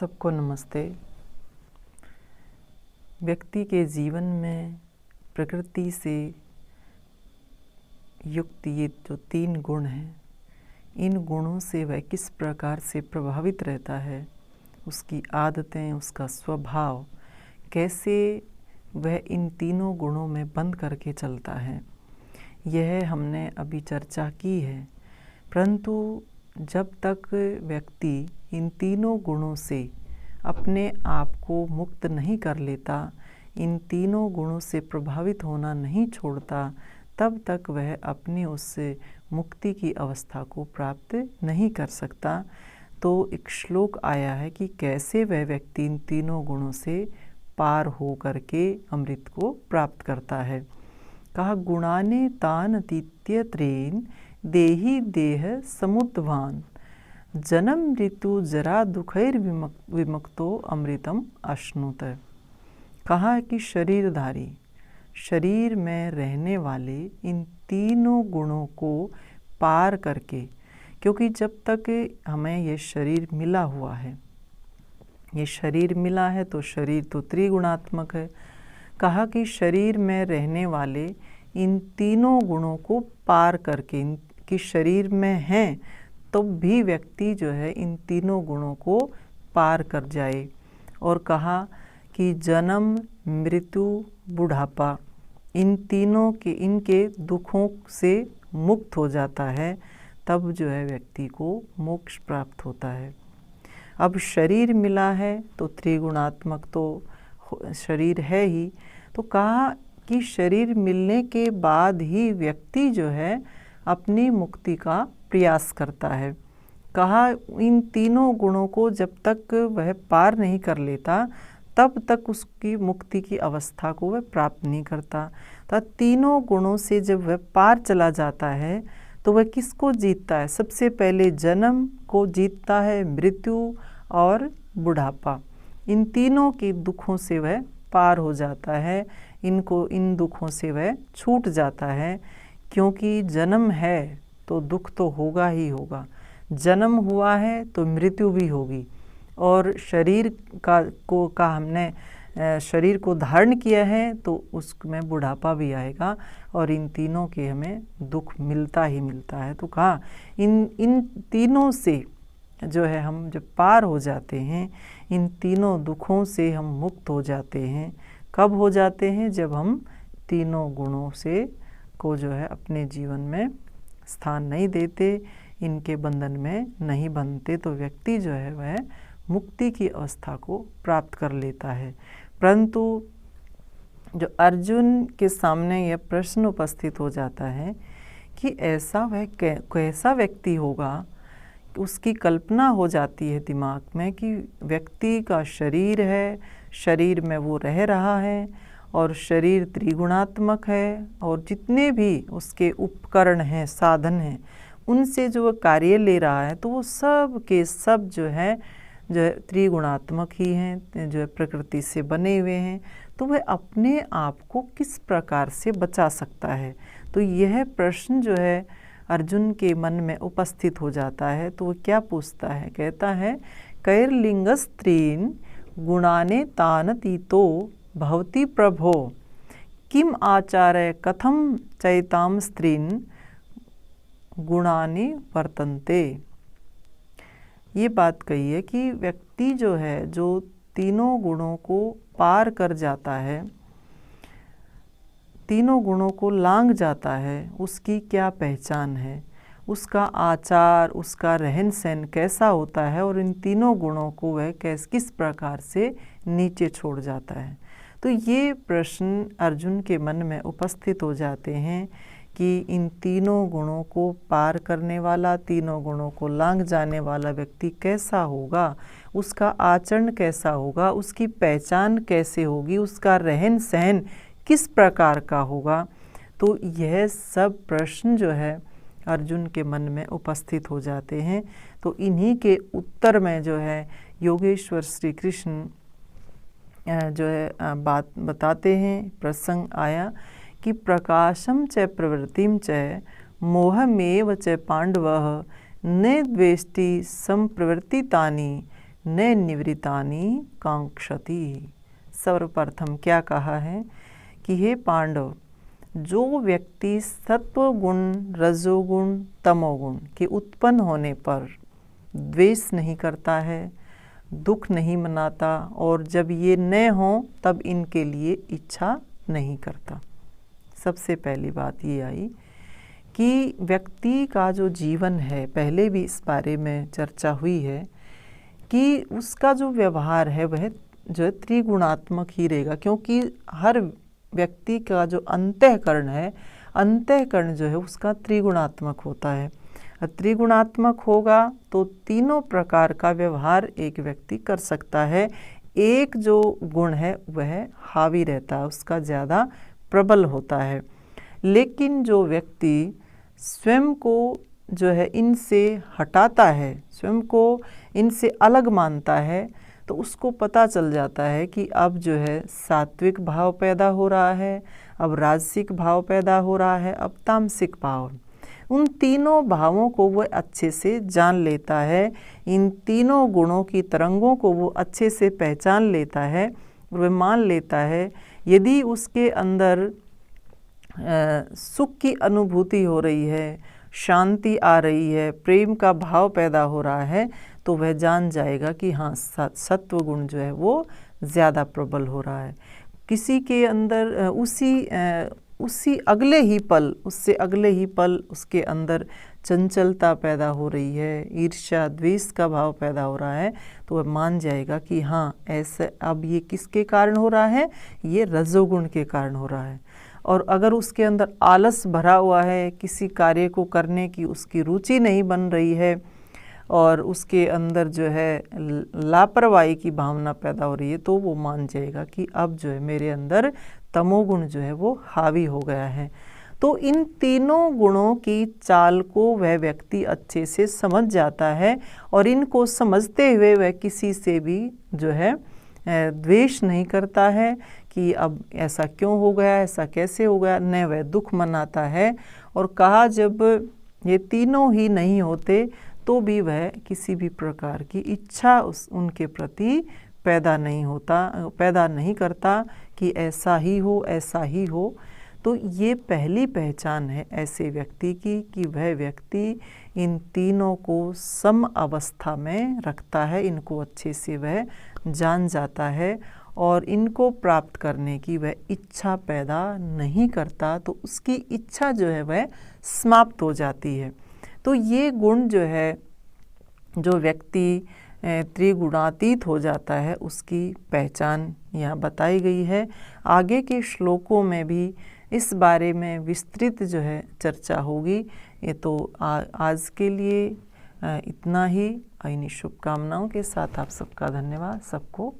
सबको नमस्ते। व्यक्ति के जीवन में प्रकृति से युक्त ये जो 3 गुण हैं, इन गुणों से वह किस प्रकार से प्रभावित रहता है, उसकी आदतें, उसका स्वभाव, कैसे वह इन तीनों गुणों में बंद करके चलता है, यह हमने अभी चर्चा की है। परंतु जब तक व्यक्ति इन तीनों गुणों से अपने आप को मुक्त नहीं कर लेता, इन तीनों गुणों से प्रभावित होना नहीं छोड़ता, तब तक वह अपनी उस मुक्ति की अवस्था को प्राप्त नहीं कर सकता। तो एक श्लोक आया है कि कैसे वह व्यक्ति इन तीनों गुणों से पार हो करके अमृत को प्राप्त करता है। कहा गुणाने तान तीत्यत्रेन देहि देह समुद्वान जन्म ऋतु जरा दुखैर विमुक्तो अमृतम अश्नुत। कहा कि शरीरधारी, शरीर में रहने वाले इन तीनों गुणों को पार करके, क्योंकि जब तक हमें ये शरीर मिला हुआ है, ये शरीर मिला है तो शरीर तो त्रिगुणात्मक है। कहा कि शरीर में रहने वाले इन तीनों गुणों को पार करके, इनकी शरीर में हैं तो भी व्यक्ति जो है इन तीनों गुणों को पार कर जाए। और कहा कि जन्म, मृत्यु, बुढ़ापा, इन तीनों के इनके दुखों से मुक्त हो जाता है, तब जो है व्यक्ति को मोक्ष प्राप्त होता है। अब शरीर मिला है तो त्रिगुणात्मक तो शरीर है ही, तो कहा कि शरीर मिलने के बाद ही व्यक्ति जो है अपनी मुक्ति का प्रयास करता है। कहा इन तीनों गुणों को जब तक वह पार नहीं कर लेता, तब तक उसकी मुक्ति की अवस्था को वह प्राप्त नहीं करता। तो तीनों गुणों से जब वह पार चला जाता है तो वह किसको जीतता है? सबसे पहले जन्म को जीतता है, मृत्यु और बुढ़ापा, इन तीनों के दुखों से वह पार हो जाता है, इन दुखों से वह छूट जाता है। क्योंकि जन्म है तो दुख तो होगा ही होगा, जन्म हुआ है तो मृत्यु भी होगी, और शरीर का हमने शरीर को धारण किया है तो उसमें बुढ़ापा भी आएगा, और इन तीनों के हमें दुख मिलता ही मिलता है। तो कहा इन तीनों से जो है हम जब पार हो जाते हैं, इन तीनों दुखों से हम मुक्त हो जाते हैं। कब हो जाते हैं? जब हम तीनों गुणों से को जो है अपने जीवन में स्थान नहीं देते, इनके बंधन में नहीं बनते, तो व्यक्ति जो है वह मुक्ति की अवस्था को प्राप्त कर लेता है। परंतु जो अर्जुन के सामने यह प्रश्न उपस्थित हो जाता है कि ऐसा वह कैसा व्यक्ति होगा, उसकी कल्पना हो जाती है दिमाग में कि व्यक्ति का शरीर है, शरीर में वो रह रहा है, और शरीर त्रिगुणात्मक है, और जितने भी उसके उपकरण हैं, साधन हैं, उनसे जो वह कार्य ले रहा है तो वो सब के सब जो है त्रिगुणात्मक ही हैं, जो है प्रकृति से बने हुए हैं। तो वह अपने आप को किस प्रकार से बचा सकता है? तो यह प्रश्न जो है अर्जुन के मन में उपस्थित हो जाता है। तो वो क्या पूछता है? कहता है कैर्लिंगस्त्रीन गुणाने तान तीतो भवति प्रभो किम आचार्य कथम चैताम स्त्रीन गुणानि वर्तन्ते। ये बात कही है कि व्यक्ति जो है, जो तीनों गुणों को पार कर जाता है, तीनों गुणों को लांघ जाता है, उसकी क्या पहचान है, उसका आचार, उसका रहन सहन कैसा होता है, और इन तीनों गुणों को वह किस प्रकार से नीचे छोड़ जाता है। तो ये प्रश्न अर्जुन के मन में उपस्थित हो जाते हैं कि इन तीनों गुणों को पार करने वाला, तीनों गुणों को लांघ जाने वाला व्यक्ति कैसा होगा, उसका आचरण कैसा होगा, उसकी पहचान कैसे होगी, उसका रहन सहन किस प्रकार का होगा। तो यह सब प्रश्न जो है अर्जुन के मन में उपस्थित हो जाते हैं। तो इन्हीं के उत्तर में जो है योगेश्वर श्री कृष्ण जो है बात बताते हैं। प्रसंग आया कि प्रकाशम च प्रवृत्तिम च मोहमेव च पांडवः न द्वेष्टि संप्रवर्तितानि न निवृत्तानि कांक्षति। सर्वप्रथम क्या कहा है कि हे पांडव, जो व्यक्ति सत्वगुण, रजोगुण, तमोगुण के उत्पन्न होने पर द्वेष नहीं करता है, दुख नहीं मनाता, और जब ये न हो तब इनके लिए इच्छा नहीं करता। सबसे पहली बात ये आई कि व्यक्ति का जो जीवन है, पहले भी इस बारे में चर्चा हुई है कि उसका जो व्यवहार है वह जो है त्रिगुणात्मक ही रहेगा, क्योंकि हर व्यक्ति का जो अंतःकरण है, अंतःकरण जो है उसका त्रिगुणात्मक होता है। त्रिगुणात्मक होगा तो तीनों प्रकार का व्यवहार एक व्यक्ति कर सकता है। एक जो गुण है वह हावी रहता है, उसका ज़्यादा प्रबल होता है। लेकिन जो व्यक्ति स्वयं को जो है इनसे हटाता है, स्वयं को इनसे अलग मानता है, तो उसको पता चल जाता है कि अब जो है सात्विक भाव पैदा हो रहा है, अब राजसिक भाव पैदा हो रहा है, अब तामसिक भाव। उन तीनों भावों को वो अच्छे से जान लेता है, इन तीनों गुणों की तरंगों को वो अच्छे से पहचान लेता है और वह मान लेता है। यदि उसके अंदर सुख की अनुभूति हो रही है, शांति आ रही है, प्रेम का भाव पैदा हो रहा है, तो वह जान जाएगा कि हाँ सत्व गुण जो है वो ज़्यादा प्रबल हो रहा है। किसी के अंदर उससे अगले ही पल उसके अंदर चंचलता पैदा हो रही है, ईर्ष्या द्वेष का भाव पैदा हो रहा है, तो वह मान जाएगा कि हाँ ऐसे अब ये किसके कारण हो रहा है, ये रजोगुण के कारण हो रहा है। और अगर उसके अंदर आलस भरा हुआ है, किसी कार्य को करने की उसकी रुचि नहीं बन रही है, और उसके अंदर जो है लापरवाही की भावना पैदा हो रही है, तो वो मान जाएगा कि अब जो है मेरे अंदर तमोगुण जो है वो हावी हो गया है। तो इन तीनों गुणों की चाल को वह व्यक्ति अच्छे से समझ जाता है, और इनको समझते हुए वह किसी से भी जो है द्वेष नहीं करता है कि अब ऐसा क्यों हो गया, ऐसा कैसे हो गया, न वह दुख मनाता है। और कहा जब ये तीनों ही नहीं होते तो भी वह किसी भी प्रकार की इच्छा उनके प्रति पैदा नहीं करता कि ऐसा ही हो, ऐसा ही हो। तो ये पहली पहचान है ऐसे व्यक्ति की कि वह व्यक्ति इन तीनों को सम अवस्था में रखता है, इनको अच्छे से वह जान जाता है, और इनको प्राप्त करने की वह इच्छा पैदा नहीं करता, तो उसकी इच्छा जो है वह समाप्त हो जाती है। तो ये गुण जो है, जो व्यक्ति त्रिगुणातीत हो जाता है, उसकी पहचान यहाँ बताई गई है। आगे के श्लोकों में भी इस बारे में विस्तृत जो है चर्चा होगी। ये तो आज के लिए इतना ही। इन्हीं शुभकामनाओं के साथ आप सबका धन्यवाद। सबको